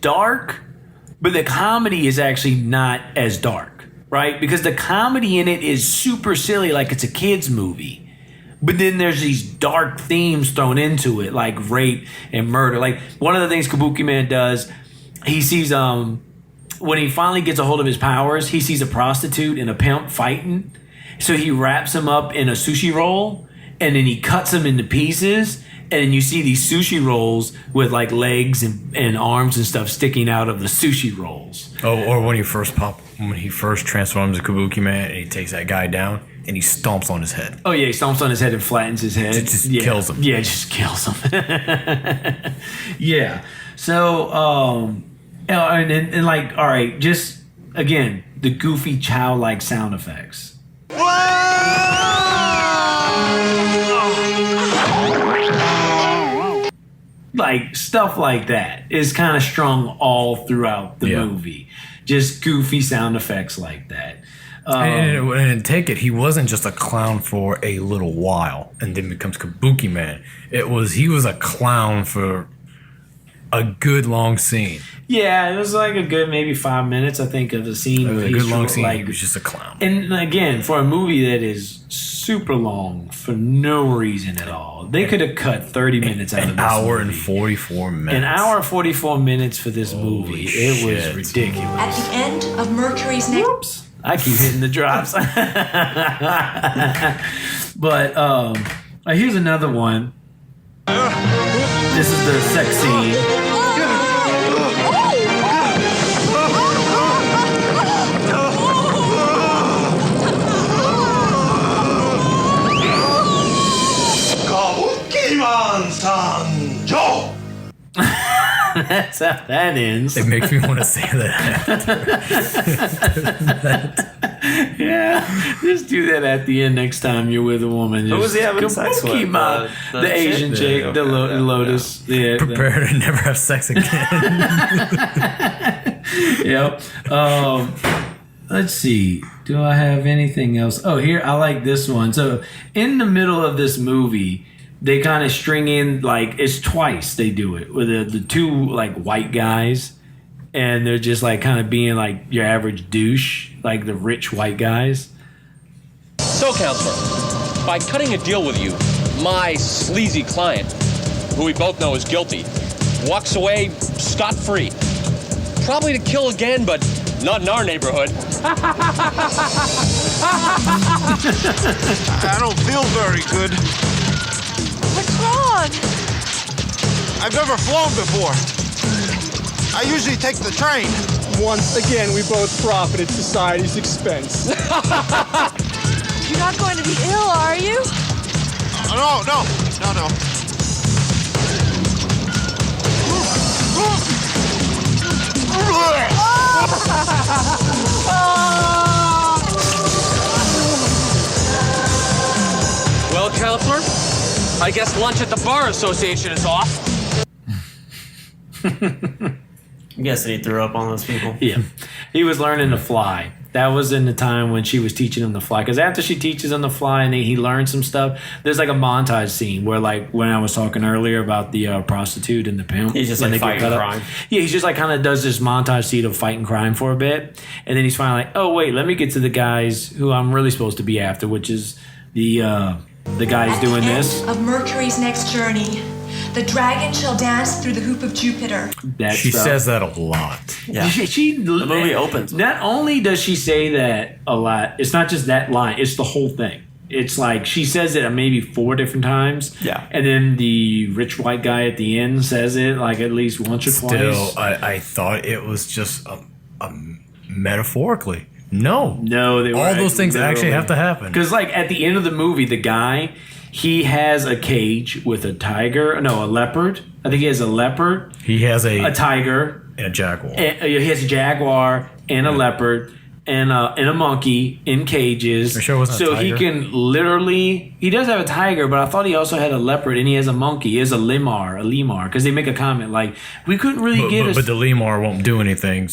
dark, but the comedy is actually not as dark, right? Because the comedy in it is super silly, like it's a kids movie, but then there's these dark themes thrown into it, like rape and murder. Like, one of the things Kabuki Man does, he sees when he finally gets a hold of his powers, he sees a prostitute and a pimp fighting. So he wraps him up in a sushi roll, and then he cuts him into pieces, and then you see these sushi rolls with like legs and arms and stuff sticking out of the sushi rolls. Oh, or when he first transforms to Kabuki Man and he takes that guy down and he stomps on his head. Oh yeah, he stomps on his head and flattens his head. It just kills him. Yeah, it just kills him. Yeah. So and like, all right, just again, the goofy childlike sound effects. Like, stuff like that is kind of strung all throughout the movie. Just goofy sound effects like that. And take it, he wasn't just a clown for a little while and then becomes Kabuki Man. He was a clown for a good long scene. Yeah, it was like a good maybe 5 minutes, I think, of the scene. It was a good long scene. Like, he was just a clown. And again, for a movie that is super long for no reason at all, they could have cut 30 minutes out of this movie. An hour and 44 minutes. An hour and 44 minutes for this movie. It was ridiculous. At the end of Mercury's next... Whoops. I keep hitting the drops. But here's another one. This is the sex scene. That's how that ends. It makes me want to say that. Yeah, just do that at the end next time you're with a woman. Who was he having sex with? The Asian chick, the Lotus. Yeah, prepare to never have sex again. Yep. Let's see. Do I have anything else? Oh, here, I like this one. So in the middle of this movie, they kind of string in, like, it's twice they do it with the two, like, white guys, and they're just like kind of being like your average douche, like the rich white guys. So, counselor, by cutting a deal with you, my sleazy client, who we both know is guilty, walks away scot-free. Probably to kill again, but not in our neighborhood. I don't feel very good. What's wrong? I've never flown before. I usually take the train. Once again, we both profit at society's expense. You're not going to be ill, are you? No. Well, counselor, I guess lunch at the Bar Association is off. I'm guessing he threw up on those people. Yeah. He was learning to fly. That was in the time when she was teaching him to fly. Because after she teaches him to fly and he learns some stuff, there's like a montage scene where, like, when I was talking earlier about the prostitute and the pimp. He's just like fighting crime. Yeah, he's just like kind of does this montage scene of fighting crime for a bit. And then he's finally like, oh, wait, let me get to the guys who I'm really supposed to be after, which is the guys doing this. Of Mercury's next journey, The dragon shall dance through the hoop of Jupiter. She says that a lot. Yeah. The movie opens. Not only does she say that a lot, it's not just that line, it's the whole thing. It's like she says it maybe 4 different times. Yeah. And then the rich white guy at the end says it like at least once or twice. Still, I thought it was just metaphorically. No, they were all those things actually have to happen. Because like at the end of the movie, the guy, he has a cage with a leopard. I think he has a leopard. He has a tiger and a jaguar. He has a jaguar and a leopard and a monkey in cages. For sure it wasn't a so tiger? he can literally. He does have a tiger, but I thought he also had a leopard and he has a monkey. He has a lemur, because they make a comment like we couldn't really get. But the lemur won't do anything.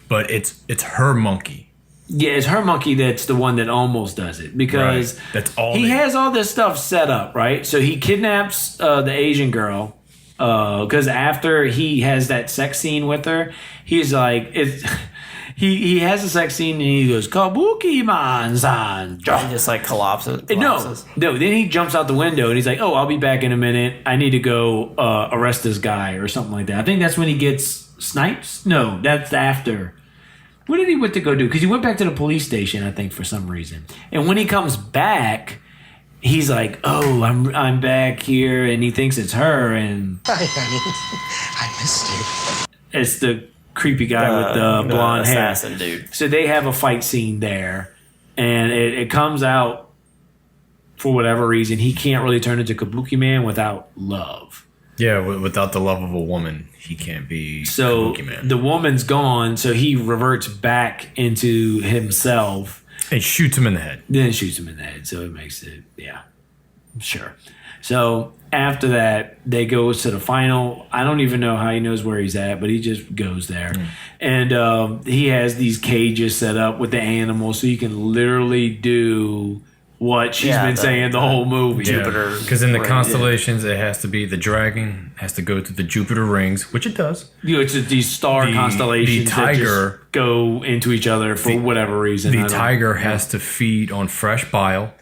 But it's her monkey. Yeah, it's her monkey that's the one that almost does it because Right. That's all he has all this stuff set up, right? So he kidnaps the Asian girl because after he has that sex scene with her, he's like, he has a sex scene and he goes, Kabuki Man-san. He just like collapses. No, then he jumps out the window and he's like, oh, I'll be back in a minute. I need to go arrest this guy or something like that. I think that's when he gets snipes. No, that's after. What did he went to go do? Because he went back to the police station, I think, for some reason. And when he comes back, he's like, "Oh, I'm back here," and he thinks it's her. And Hi, honey. I missed you. it's the creepy guy with the blonde hair. Assassin dude. So they have a fight scene there, and it comes out for whatever reason he can't really turn into Kabuki Man without love. Yeah, without the love of a woman, he can't be So Kabuki Man. the woman's gone, so he reverts back into himself. And shoots him in the head. Then shoots him in the head, so it makes it, yeah, sure. So after that, they go to the final. I don't even know how he knows where he's at, but he just goes there. And he has these cages set up with the animals, so you can literally do what she's been saying the whole movie. Jupiter. Because in the constellations, it has to be the dragon has to go to the Jupiter rings, which it does. It's these star constellations the tiger that just go into each other for whatever reason. The tiger has to feed on fresh bile,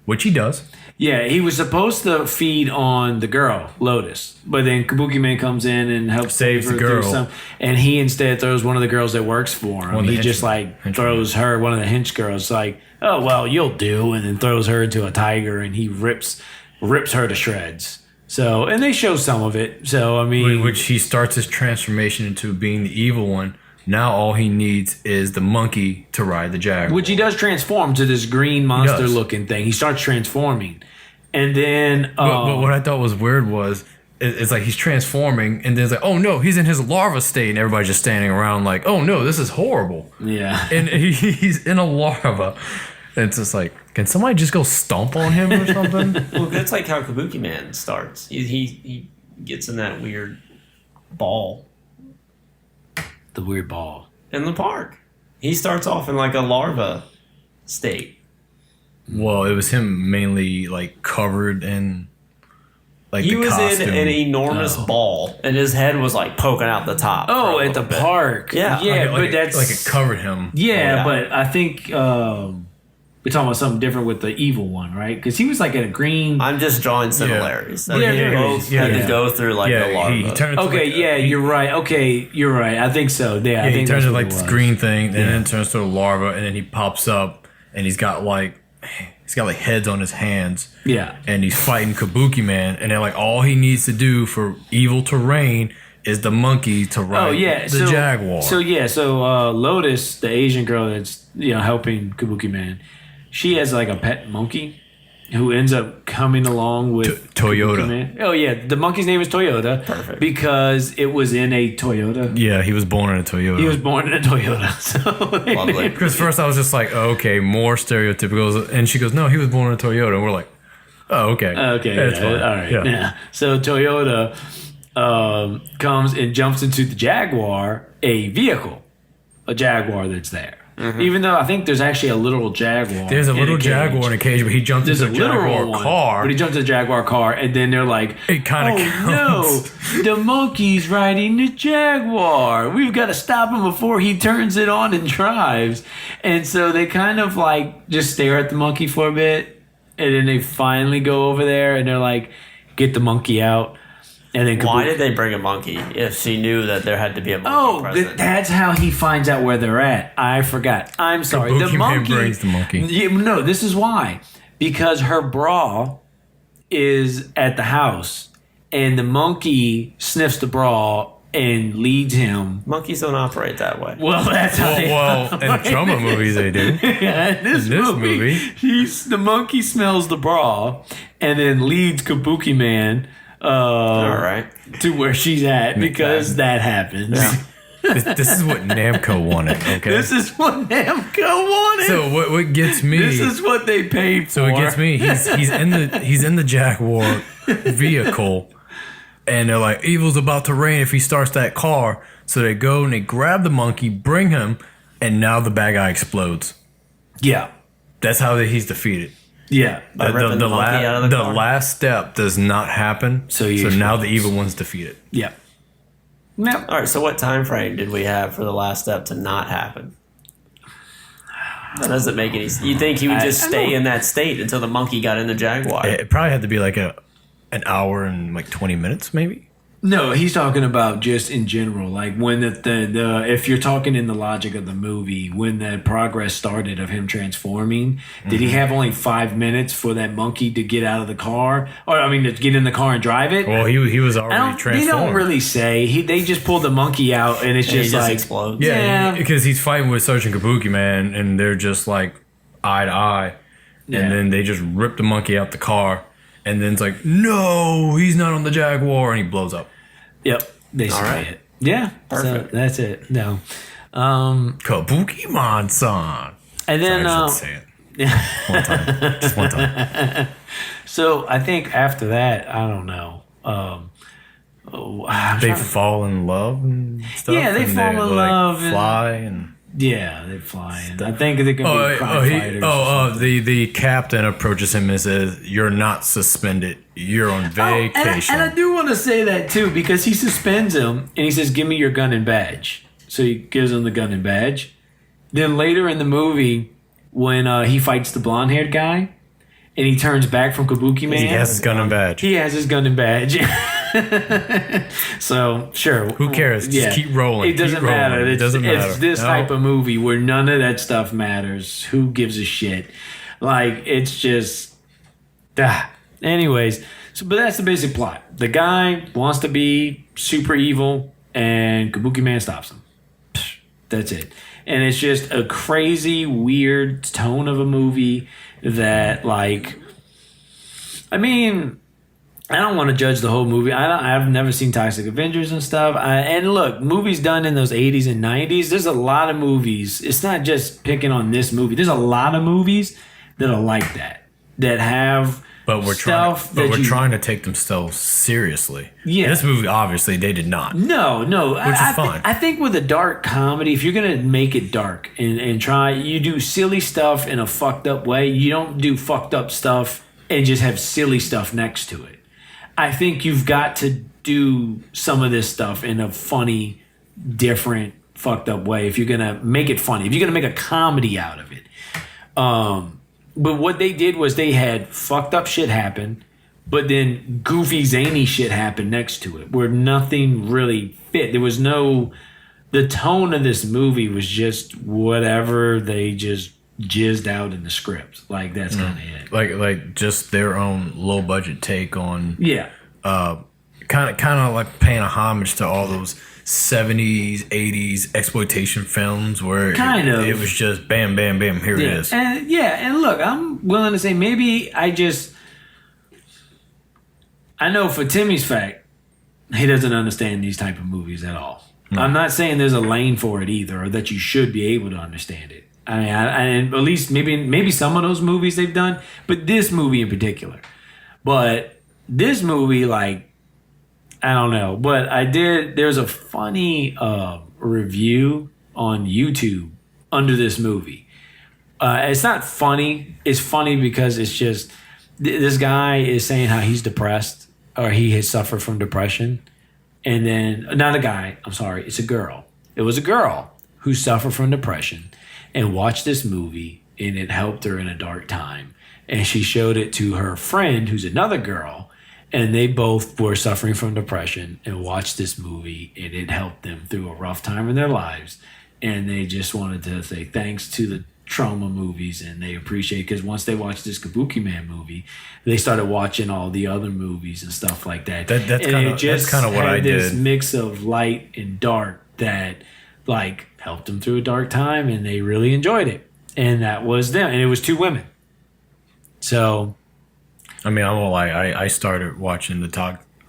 which he does. Yeah, he was supposed to feed on the girl, Lotus. But then Kabuki Man comes in and helps Saves save her the girl. through some. And he instead throws one of the girls that works for him. He just throws her, one of the hench girls, like, oh, well, you'll do. And then throws her into a tiger and he rips her to shreds. So, and they show some of it. So, I mean. Which he starts his transformation into being the evil one. Now all he needs is the monkey to ride the jaguar. Which he does transform to this green monster-looking thing. He starts transforming. And then... but what I thought was weird was, it's like he's transforming, and then it's like, oh no, he's in his larva state, and everybody's just standing around like, oh no, this is horrible. Yeah. And he's in a larva. And it's just like, can somebody just go stomp on him or something? Well, that's like how Kabuki Man starts. He gets in that weird ball. The weird ball. In the park. He starts off in like a larva state. Well, it was him mainly like covered in like he the was costume. in an enormous ball, and his head was like poking out the top. Oh, at the park. Yeah. But that's... Like it covered him. Yeah, but I think... we're talking about something different with the evil one, right? Because he was like in a green... I'm just drawing similarities. Yeah. They both had to go through like the larva. He turned you're right. Okay, you're right. I think so. Yeah, I he think turns that's into what like it this was. green thing, and then it turns to a larva, and then he pops up, and he's got like heads on his hands. Yeah. And he's fighting Kabuki Man, and then like all he needs to do for evil to reign is the monkey to ride the jaguar. So Lotus, the Asian girl that's helping Kabuki Man, she has like a pet monkey who ends up coming along with Toyota. Kabuki Man. Oh yeah, the monkey's name is Toyota. Perfect. Because it was in a Toyota. Yeah, he was born in a Toyota. He was born in a Toyota. So Lovely. Because first I was just like, oh, okay, more stereotypical. And she goes, no, he was born in a Toyota. And we're like, oh, okay. Okay, That's fine. all right. Yeah. Yeah. So Toyota comes and jumps into the Jaguar, a Jaguar that's there. Mm-hmm. Even though I think there's actually a literal Jaguar. There's a little Jaguar in a cage, but he jumped into a Jaguar car. But he jumped into the Jaguar car, and then they're like, it kind of counts. No, the monkey's riding the Jaguar. We've got to stop him before he turns it on and drives. And so they kind of like just stare at the monkey for a bit, and then they finally go over there, and they're like, get the monkey out. And then why did they bring a monkey if she knew that there had to be a monkey Oh, present? that's how he finds out where they're at. I forgot. I'm sorry. Kabuki The Man monkey brings the monkey. Yeah, no, this is why. Because her bra is at the house, and the monkey sniffs the bra and leads him. Monkeys don't operate that way. Well, that's how they in the trauma movies they do. Yeah, in this movie, the monkey smells the bra and then leads Kabuki Man All right. to where she's at because that happens. Yeah. This is what Namco wanted, okay? This is what Namco wanted. So what gets me? This is what they paid for. So it gets me. He's in the Jaguar vehicle, and they're like, "Evil's about to rain if he starts that car." So they go and they grab the monkey, bring him, and now the bad guy explodes. Yeah, that's how he's defeated. Yeah, by ripping the monkey out of the car? last step does not happen. So now the evil one's defeated. Yeah. No. All right. So what time frame did we have for the last step to not happen? That doesn't make any sense. You think he would just stay in that state until the monkey got in the Jaguar? It probably had to be like an hour and like 20 minutes, maybe. No, he's talking about just in general, like when the if you're talking in the logic of the movie, when the progress started of him transforming, did he have only 5 minutes for that monkey to get out of the car, or I mean, to get in the car and drive it? Well, he was already transformed. They don't really say they just pulled the monkey out, and it's just like explodes. Yeah, because he's fighting with Sergeant Kabuki Man, and they're just like eye to eye, and then they just rip the monkey out the car. And then it's like, no, he's not on the Jaguar, and he blows up. Yep, basically it. Yeah, perfect. So that's it. No, Kabuki Man-san. And then I should say it. Yeah, one time, just one time. So I think after that, I don't know. They fall in love and stuff. Yeah, they fall in love. Fly and. Yeah, they fly. And I think they're gonna be crime fighters. The captain approaches him and says, "You're not suspended. You're on vacation." And I do want to say that too, because he suspends him and he says, "Give me your gun and badge." So he gives him the gun and badge. Then later in the movie, when he fights the blonde-haired guy, and he turns back from Kabuki Man, he has his gun and badge. He has his gun and badge. So sure, who cares? Just keep rolling. It doesn't matter. It's this No. type of movie where none of that stuff matters. Who gives a shit? Like, it's just anyways, but that's the basic plot. The guy wants to be super evil, and Kabuki Man stops him. That's it. And it's just a crazy, weird tone of a movie that, like, I mean, I don't want to judge the whole movie. I've never seen Toxic Avengers and stuff. And look, movies done in those 80s and 90s, there's a lot of movies. It's not just picking on this movie. There's a lot of movies that are like that have we're stuff trying to take themselves seriously. Yeah. This movie, obviously, they did not. No. Which is fine. I think with a dark comedy, if you're going to make it dark and try, you do silly stuff in a fucked up way. You don't do fucked up stuff and just have silly stuff next to it. I think you've got to do some of this stuff in a funny, different, fucked up way if you're going to make it funny, if you're going to make a comedy out of it. But what they did was they had fucked up shit happen, but then goofy, zany shit happened next to it where nothing really fit. There was no... The tone of this movie was just whatever they just jizzed out in the script. Like, that's kind of it. Like just their own low budget take on kind of like paying a homage to all those 70s 80s exploitation films where it was just bam bam bam, here it is. And look, I'm willing to say maybe I know for Timmy's fact he doesn't understand these type of movies at all. No. I'm not saying there's a lane for it either, or that you should be able to understand it. I mean, and at least maybe some of those movies they've done, but this movie in particular. But this movie, like, I don't know. But there's a funny review on YouTube under this movie. It's not funny. It's funny because it's just, this guy is saying how he's depressed or he has suffered from depression. And then, not a guy, I'm sorry, it's a girl. It was a girl who suffered from depression and watched this movie, and it helped her in a dark time. And she showed it to her friend, who's another girl, And they both were suffering from depression and watched this movie, and it helped them through a rough time in their lives. And they just wanted to say thanks to the trauma movies, and they appreciate, because once they watched this Kabuki Man movie, they started watching all the other movies and stuff like that. That's kind of what I did. This mix of light and dark that like helped them through a dark time, and they really enjoyed it. And that was them, and it was 2 women. So, I mean, I won't lie. I started watching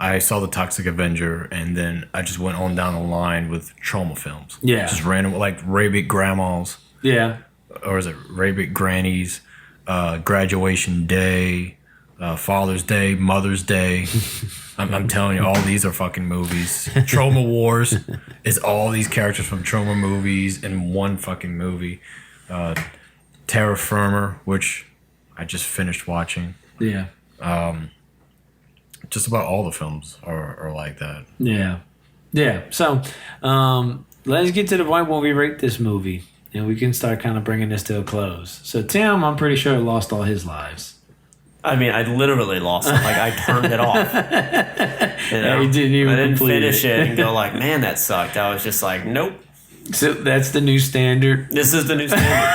I saw the Toxic Avenger, and then I just went on down the line with trauma films. Yeah, just random, like Rabbit Grandmas. Yeah, or is it Rabbit Grannies? Graduation Day, Father's Day, Mother's Day. I'm telling you, all these are fucking movies. Trauma Wars is all these characters from trauma movies in one fucking movie. Terra Firma, which I just finished watching. Yeah. Just about all the films are like that. Yeah. Yeah. So let's get to the point where we rate this movie, and we can start kind of bringing this to a close. So Tim, I'm pretty sure, lost all his lives. I mean, I literally lost it. Like, I turned it off. You know? You didn't even I didn't complete finish it and go like, man, that sucked. I was just like, nope. So that's the new standard. This is the new standard.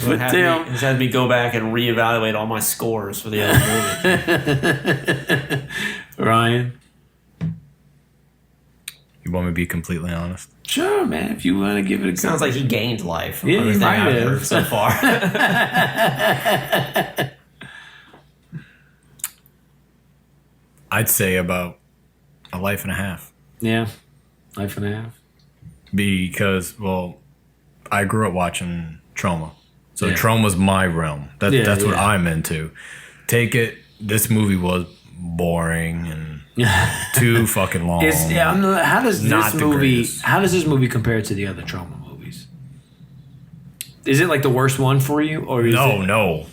It's had me go back and reevaluate all my scores for the other movies. Ryan? You want me to be completely honest? Sure, man. If you want to give it a Sounds like he gained life from yeah, everything might I've have. heard so far. I'd say about a life and a half. Yeah, life and a half. Because, well, I grew up watching trauma. So Yeah. trauma's my realm. That's what I'm into. Take it, this movie was boring and too fucking long. How does Not this the movie? greatest. How does this movie compare to the other trauma movies? Is it like the worst one for you, or is No, it, not at all.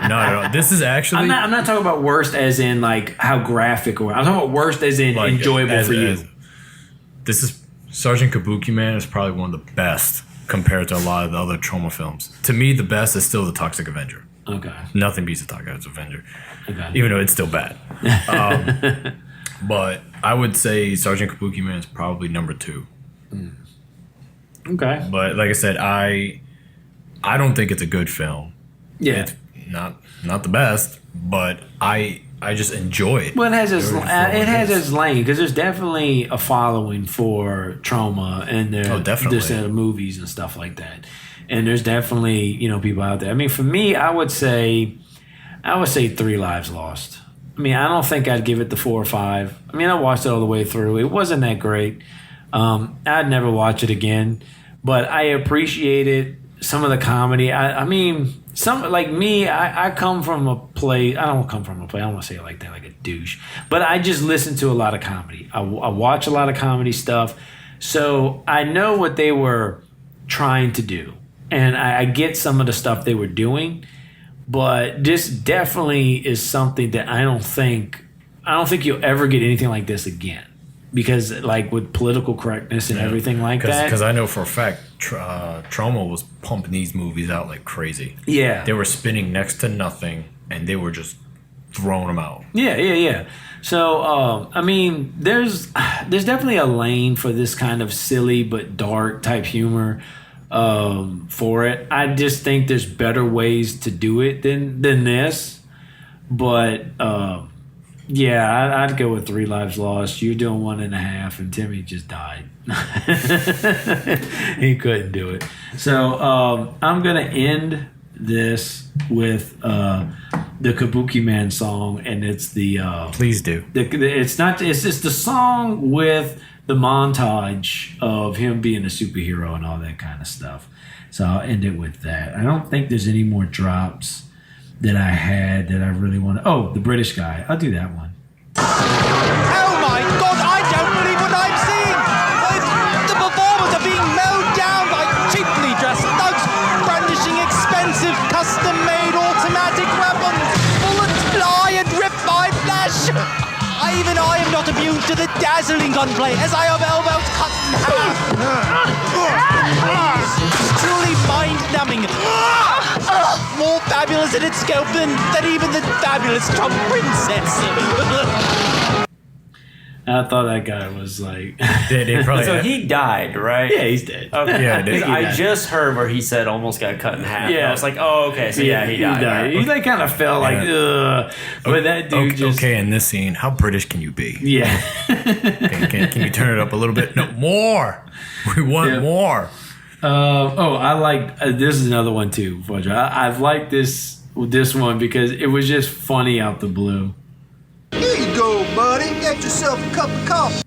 Not at all. This is actually. I'm not talking about worst as in like how graphic, or I'm talking about worst as in like, enjoyable for you. This is Sergeant Kabuki Man is probably one of the best compared to a lot of the other trauma films. To me, the best is still the Toxic Avenger. Okay. Nothing beats the Toxic Avenger. Okay. Even though it's still bad. But I would say Sergeant Kabuki Man is probably number 2. Okay. But like I said, I don't think it's a good film. Yeah. It's not the best, but I just enjoy it. Well, it has its lane, because there's definitely a following for trauma and their definitely. this set of movies and stuff like that. And there's definitely people out there. I mean, for me, I would say 3 Lives Lost. I mean, I don't think I'd give it the 4 or 5. I mean, I watched it all the way through. It wasn't that great. I'd never watch it again, but I appreciated some of the comedy. I mean, some like me, I come from a place. I don't come from a place. I don't want to say it like that, like a douche. But I just listen to a lot of comedy. I watch a lot of comedy stuff, so I know what they were trying to do, and I get some of the stuff they were doing. But this definitely is something that I don't think you'll ever get anything like this again. Because like with political correctness and everything like that. Because I know for a fact Trauma was pumping these movies out like crazy. Yeah. They were spinning next to nothing, and they were just throwing them out. Yeah. So, I mean, there's definitely a lane for this kind of silly but dark type humor for it. I just think there's better ways to do it than this. But yeah, I'd go with 3 Lives Lost. You're doing 1.5, and Timmy just died. He couldn't do it. So I'm gonna end this with the Kabuki Man song, and it's the please do. It's just the song with the montage of him being a superhero and all that kind of stuff. So I'll end it with that. I don't think there's any more drops that I had that I really want to. Oh, the British guy. I'll do that one. Oh my God, I don't believe what I'm seeing! The performers are being mowed down by cheaply dressed thugs, brandishing expensive custom-made automatic weapons. Bullets fly and rip my flesh! Even I am not immune to the dazzling gunplay as I have elbows cut in half. It's truly mind-numbing. More fabulous in its scope than even the fabulous Trump princess. I thought that guy was like. They probably So he died, right? Yeah, he's dead. Okay. Yeah, dude, he I died. just heard where he said almost got cut in half. Yeah. I was like, oh, okay. So yeah, he died. Right. He like kind of felt like, ugh. But that dude just. Okay, in this scene, how British can you be? Yeah. Can you turn it up a little bit? No, more. We want more. I like this is another one too. I've liked this one because it was just funny out the blue. Here you go, buddy. Get yourself a cup of coffee.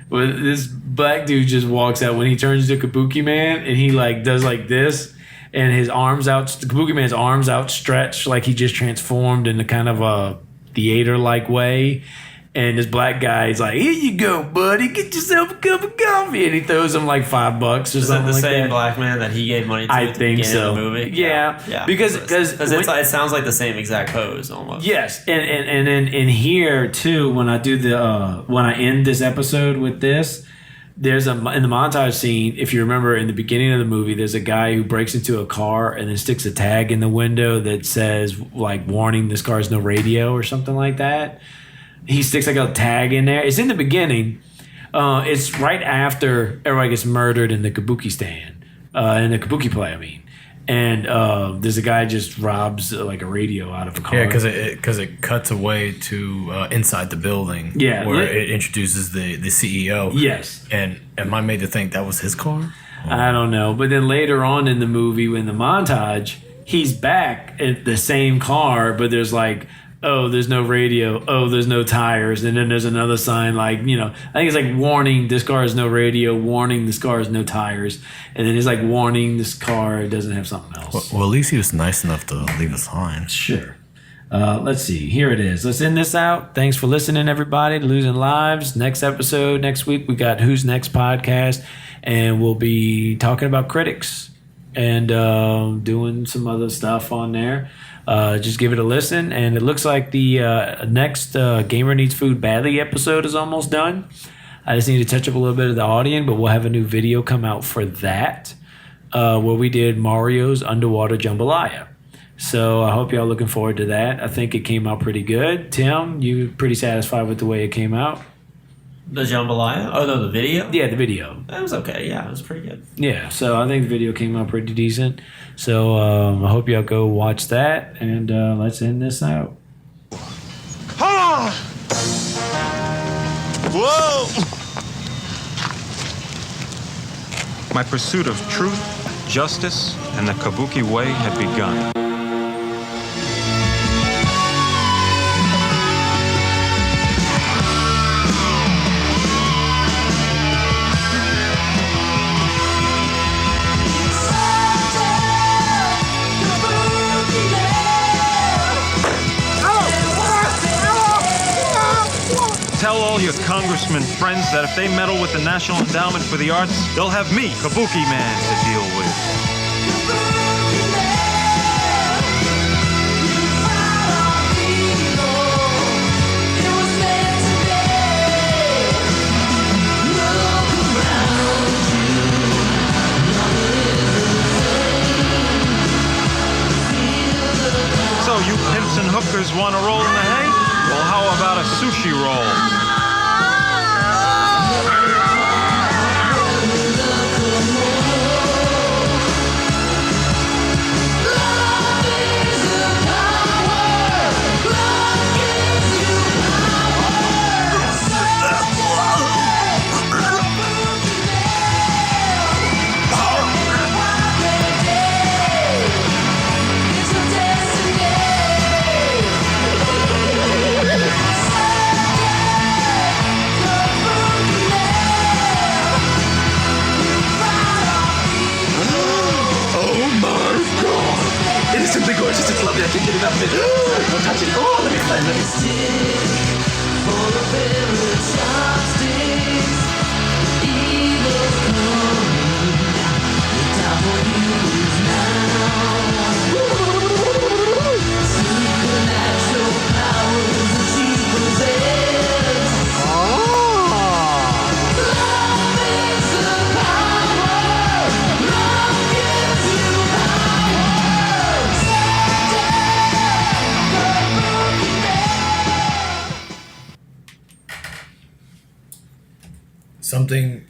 Well, this black dude just walks out when he turns to Kabuki Man, and he like does like this, and his arms out. The Kabuki Man's arms outstretched, like he just transformed in a kind of a theater-like way. And this black guy is like, "Here you go, buddy. Get yourself a cup of coffee." And he throws him like $5 or Is that something the like same that. black man that he gave money to? I at the think beginning so. Of the movie? Yeah. Because it sounds like the same exact pose almost. Yes, and in here too, when I do the when I end this episode with this, there's in the montage scene. If you remember in the beginning of the movie, there's a guy who breaks into a car and then sticks a tag in the window that says like "warning, this car has no radio" or something like that. He sticks like a tag in there. It's in the beginning. It's right after everybody gets murdered in the Kabuki stand, in the Kabuki play. I mean. And there's a guy just robs like a radio out of a car. Yeah, because it cuts away to inside the building. Yeah, where it introduces the CEO. Yes, and am I made to think that was his car? I don't know, but then later on in the movie, in the montage, he's back at the same car, but there's like, oh, there's no radio. Oh, there's no tires. And then there's another sign like, I think it's like warning, this car has no radio. Warning, this car has no tires. And then it's like warning, this car doesn't have something else. Well, at least he was nice enough to leave a sign. Sure. Let's see. Here it is. Let's end this out. Thanks for listening, everybody. To Losing Lives. Next episode, next week, we got Who's Next podcast. And we'll be talking about critics and doing some other stuff on there. Just give it a listen. And it looks like the next Gamer Needs Food Badly episode is almost done. I just need to touch up a little bit of the audio, but we'll have a new video come out for that where we did Mario's Underwater Jambalaya. So I hope y'all looking forward to that. I think it came out pretty good. Tim, you pretty satisfied with the way it came out? The jambalaya? Oh, no, the video? Yeah, the video. That was okay. Yeah, it was pretty good. Yeah, so I think the video came out pretty decent. So I hope y'all go watch that, and let's end this out. Hold on! Whoa! My pursuit of truth, justice, and the Kabuki way had begun. Tell all your congressman friends that if they meddle with the National Endowment for the Arts, they'll have me, Kabuki Man, to deal with. So you pimps and hookers want to roll in the hay? Well, how about a sushi roll? Simply gorgeous, it's lovely, I can't get enough of it. Don't touch it. Oh, let me play, let me something